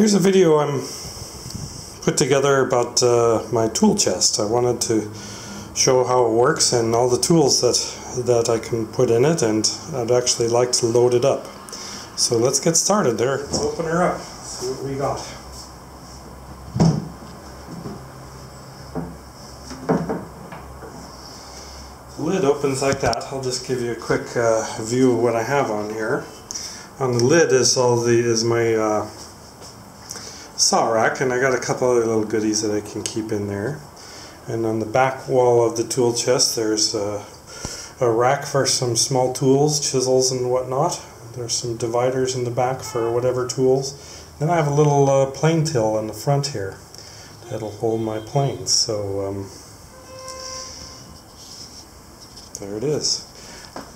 Here's a video I'm put together about my tool chest. I wanted to show how it works and all the tools that I can put in it, and I'd actually like to load it up. So let's get started there. Let's open her up, see what we got. The lid opens like that. I'll just give you a quick view of what I have on here. On the lid is my saw rack, and I got a couple other little goodies that I can keep in there. And on the back wall of the tool chest there's a rack for some small tools, chisels and whatnot. There's some dividers in the back for whatever tools. Then I have a little plane till in the front here that'll hold my planes. So there it is.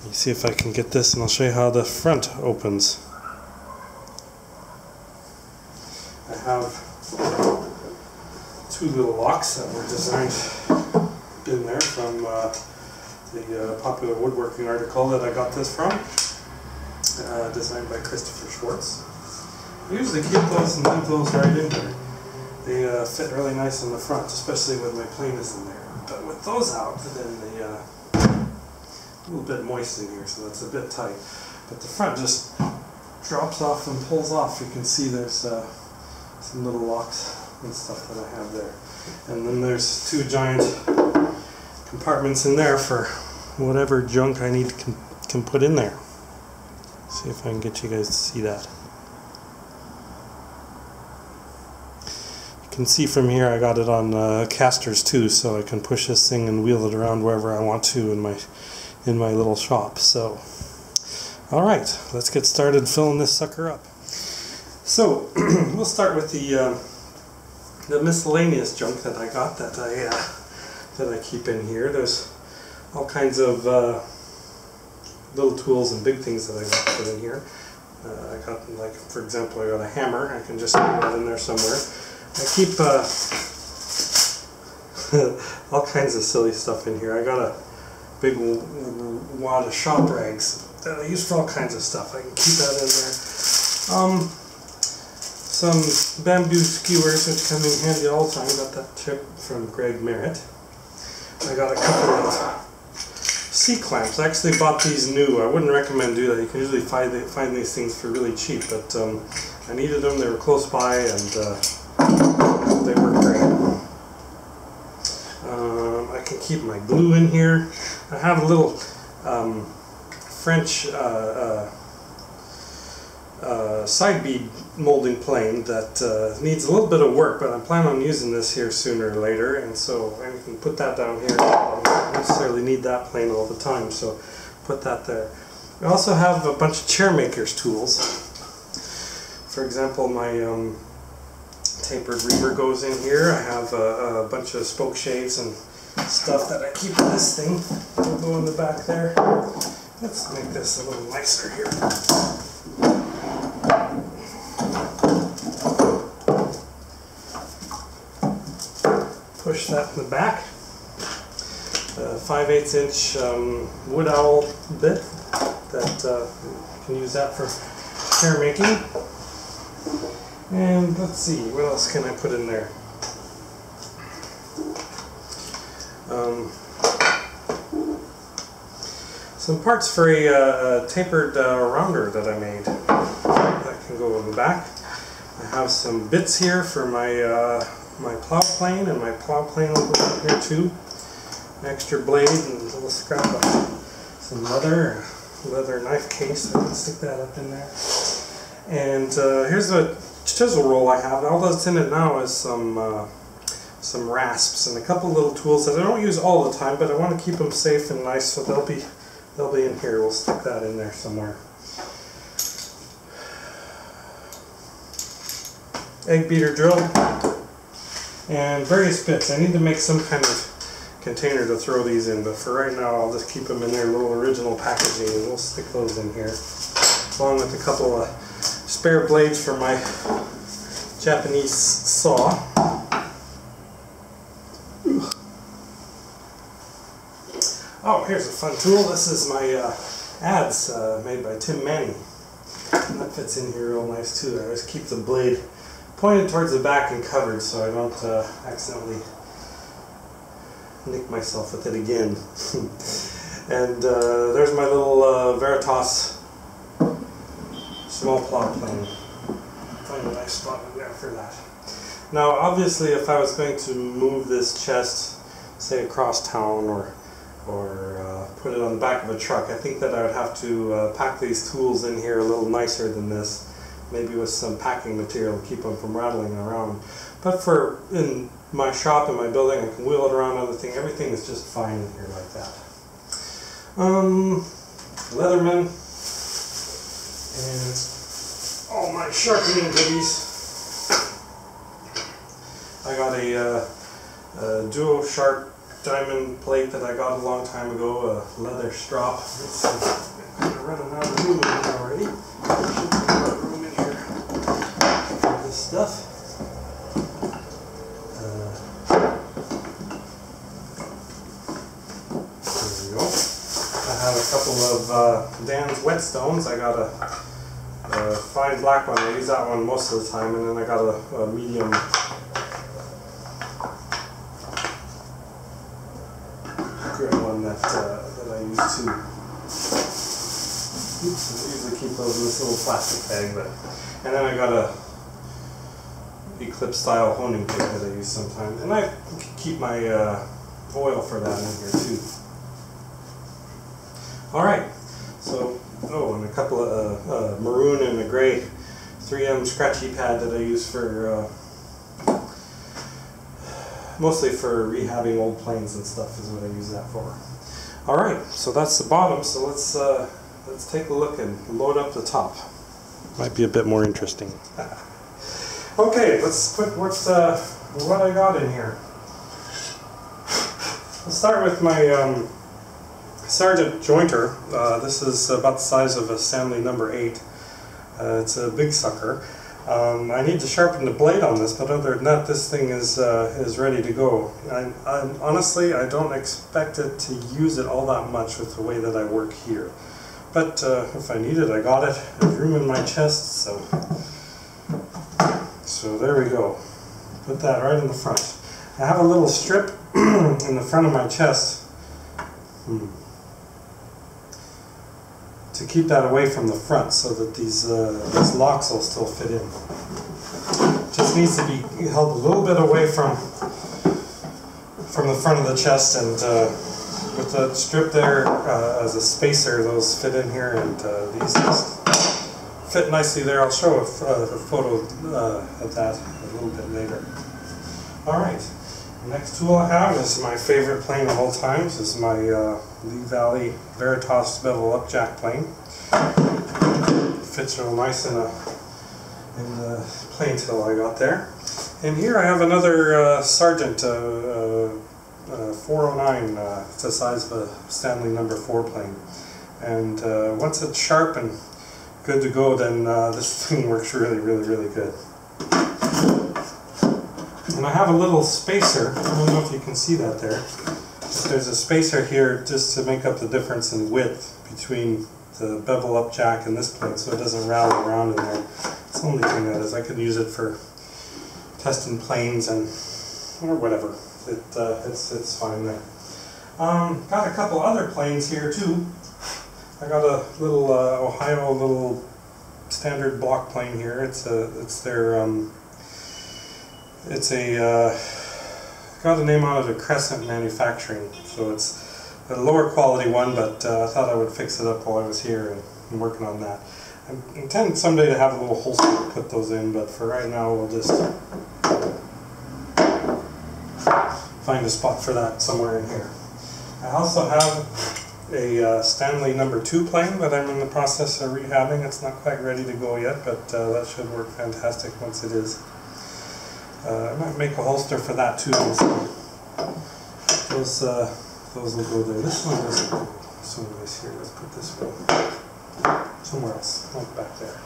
You see if I can get this, and I'll show you how the front opens. I have two little locks that were designed in there from the Popular Woodworking article that I got this from, designed by Christopher Schwartz. I usually keep those and leave those right in there. They fit really nice in the front, especially when my plane is in there. But with those out, then they a little bit moist in here, so that's a bit tight. But the front just drops off and pulls off. You can see there's some little locks and stuff that I have there. And then there's two giant compartments in there for whatever junk I need can put in there. See if I can get you guys to see that. You can see from here I got it on casters too, so I can push this thing and wheel it around wherever I want to in my little shop. So, alright, let's get started filling this sucker up. So, we'll start with the miscellaneous junk that I got that I keep in here. There's all kinds of little tools and big things that I got to put in here. I got, like, for example, I got a hammer. I can just put that in there somewhere. I keep all kinds of silly stuff in here. I got a big wad of shop rags that I use for all kinds of stuff. I can keep that in there. Some bamboo skewers, which come in handy all the time. Got that tip from Greg Merritt. I got a couple of C-clamps. I actually bought these new. I wouldn't recommend doing that. You can usually find these things for really cheap, but I needed them. They were close by, and they work great. I can keep my glue in here. I have a little French side bead molding plane that needs a little bit of work, but I'm planning on using this here sooner or later, and so I can put that down here. I don't necessarily need that plane all the time, so put that there. I also have a bunch of chair makers tools. For example, my tapered reaver goes in here. I have a bunch of spoke shaves and stuff that I keep in this thing. Will go in the back there. Let's make this a little nicer here. Push that in the back. 5/8 inch wood owl bit that you can use that for chair making. And let's see, what else can I put in there? Some parts for a tapered rounder that I made. That can go in the back. I have some bits here for my plow plane, and my plow plane will go in here too. An extra blade and a little scrap of some leather knife case. I can stick that up in there. And here's a chisel roll I have. All that's in it now is some rasps and a couple little tools that I don't use all the time, but I want to keep them safe and nice, so they'll be in here. We'll stick that in there somewhere. Egg beater drill and various bits. I need to make some kind of container to throw these in, but for right now I'll just keep them in their little original packaging, and we'll stick those in here, along with a couple of spare blades for my Japanese saw. Oh, here's a fun tool. This is my adze made by Tim Manning. And that fits in here real nice too. I just keep the blade pointed towards the back and covered so I don't accidentally nick myself with it again. And there's my little Veritas small plot plane. Find a nice spot in there for that. Now obviously if I was going to move this chest, say across town or put it on the back of a truck, I think that I would have to pack these tools in here a little nicer than this, maybe with some packing material to keep them from rattling around. But for in my shop, in my building, I can wheel it around, everything is just fine in here like that. Leatherman, and all my sharpening goodies. I got a Duo Sharp diamond plate that I got a long time ago, a leather strop. It's kind of running out of room in here already. Should be a lot of room in here for this stuff. There we go. I have a couple of Dan's whetstones. I got a fine black one. I use that one most of the time, and then I got a medium grit one that I use too. Oops, I usually keep those in this little plastic bag, and then I got a Eclipse style honing pick that I use sometimes, and I keep my foil for that in here too. Alright, so, and a couple of maroon and a gray 3M scratchy pad that I use for mostly for rehabbing old planes and stuff is what I use that for. Alright, so that's the bottom, so let's take a look and load up the top. Might be a bit more interesting. Okay, let's put what I got in here. Let's start with my Sargent jointer. This is about the size of a Stanley No. 8. It's a big sucker. I need to sharpen the blade on this, but other than that, this thing is ready to go. Honestly, I don't expect it to use it all that much with the way that I work here. But if I need it, I got it. There's room in my chest, so there we go. Put that right in the front. I have a little strip in the front of my chest to keep that away from the front so that these locks will still fit in. Just needs to be held a little bit away from the front of the chest, and with the strip there as a spacer, those fit in here, and these just fit nicely there. I'll show a photo of that a little bit later. Alright, the next tool I have is my favorite plane of all times. This is my Lee Valley Veritas bevel up jack plane. Fits real nice in the plane till I got there. And here I have another Sargent 409. It's the size of a Stanley No. 4 plane. And once it's sharp and good to go, then this thing works really, really, really good. And I have a little spacer. I don't know if you can see that there. There's a spacer here just to make up the difference in width between the bevel up jack and this plane, so it doesn't rattle around in there. It's the only thing that is. I could use it for testing planes or whatever. It's fine there. Got a couple other planes here too. I got a little Ohio little standard block plane here. It's a got a name on it, a Crescent Manufacturing. So it's a lower quality one, but I thought I would fix it up while I was here and I'm working on that. I intend someday to have a little holster to put those in, but for right now we'll just find a spot for that somewhere in here. I also have a Stanley No. 2 plane that I'm in the process of rehabbing. It's not quite ready to go yet, but that should work fantastic once it is. I might make a holster for that too. Those will go there. This one doesn't go so nice here. Let's put this one somewhere else, like back there.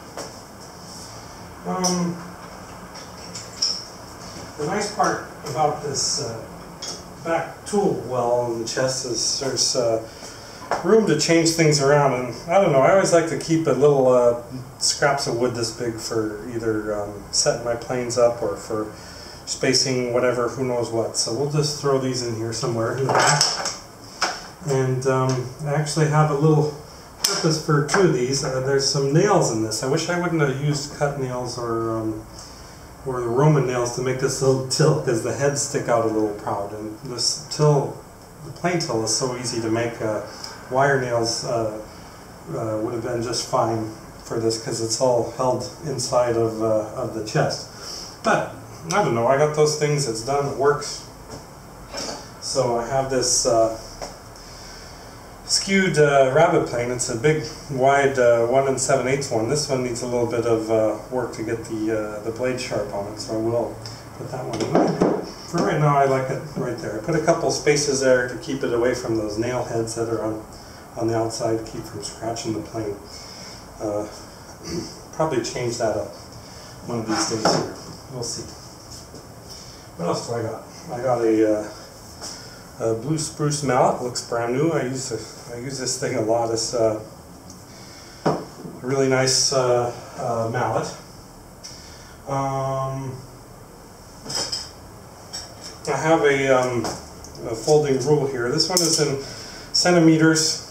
The nice part about this back tool well on the chest is there's room to change things around, and I don't know, I always like to keep a little scraps of wood this big for either setting my planes up or for spacing whatever, who knows what. So we'll just throw these in here somewhere in the back. And I actually have a little purpose for two of these. There's some nails in this. I wish I wouldn't have used cut nails or the Roman nails to make this little till, because the heads stick out a little proud. And this till, the plane till, is so easy to make. Wire nails would have been just fine for this because it's all held inside of the chest. But I don't know, I got those things, it's done, it works. So I have this skewed rabbet plane. It's a big, wide 1 7/8 one. This one needs a little bit of work to get the blade sharp on it, so I will put that one in. For right now, I like it right there. I put a couple spaces there to keep it away from those nail heads that are on the outside, to keep from scratching the plane. Probably change that up one of these days here. We'll see. What else do I got? I got a blue spruce mallet. Looks brand new. I use this thing a lot. It's a really nice mallet. I have a folding rule here. This one is in centimeters,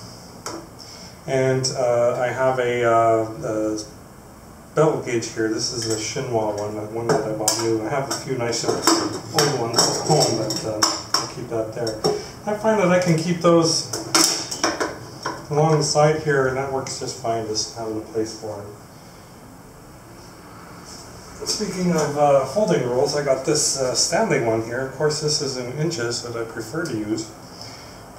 and I have a bevel gauge here. This is a Shinwa one that I bought new. I have a few nicer old ones at home, but I'll keep that there. I find that I can keep those along the side here, and that works just fine, just having a place for them. Speaking of folding rules, I got this Stanley one here. Of course, this is in inches that I prefer to use.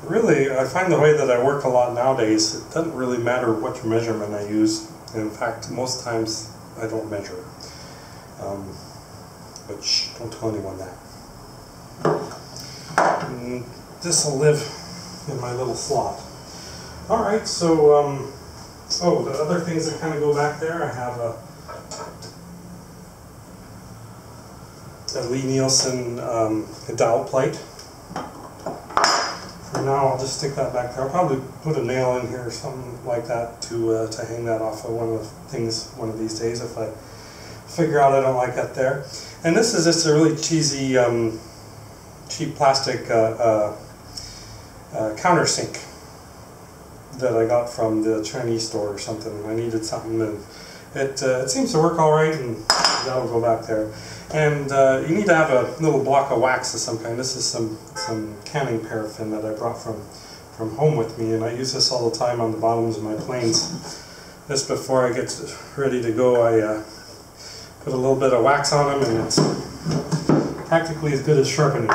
But really, I find the way that I work a lot nowadays, it doesn't really matter which measurement I use. In fact, most times I don't measure. But shh, don't tell anyone that. This will live in my little slot. Alright, so, the other things that kind of go back there, I have a Lee Nielsen dowel plate. For now, I'll just stick that back there. I'll probably put a nail in here or something like that to hang that off of one of the things one of these days if I figure out I don't like that there. And this is just a really cheesy, cheap plastic countersink that I got from the Chinese store or something. I needed something, and it seems to work all right, and that'll go back there. And you need to have a little block of wax of some kind. This is some canning paraffin that I brought from home with me, and I use this all the time on the bottoms of my planes. Just before I get ready to go, I put a little bit of wax on them, and it's practically as good as sharpening.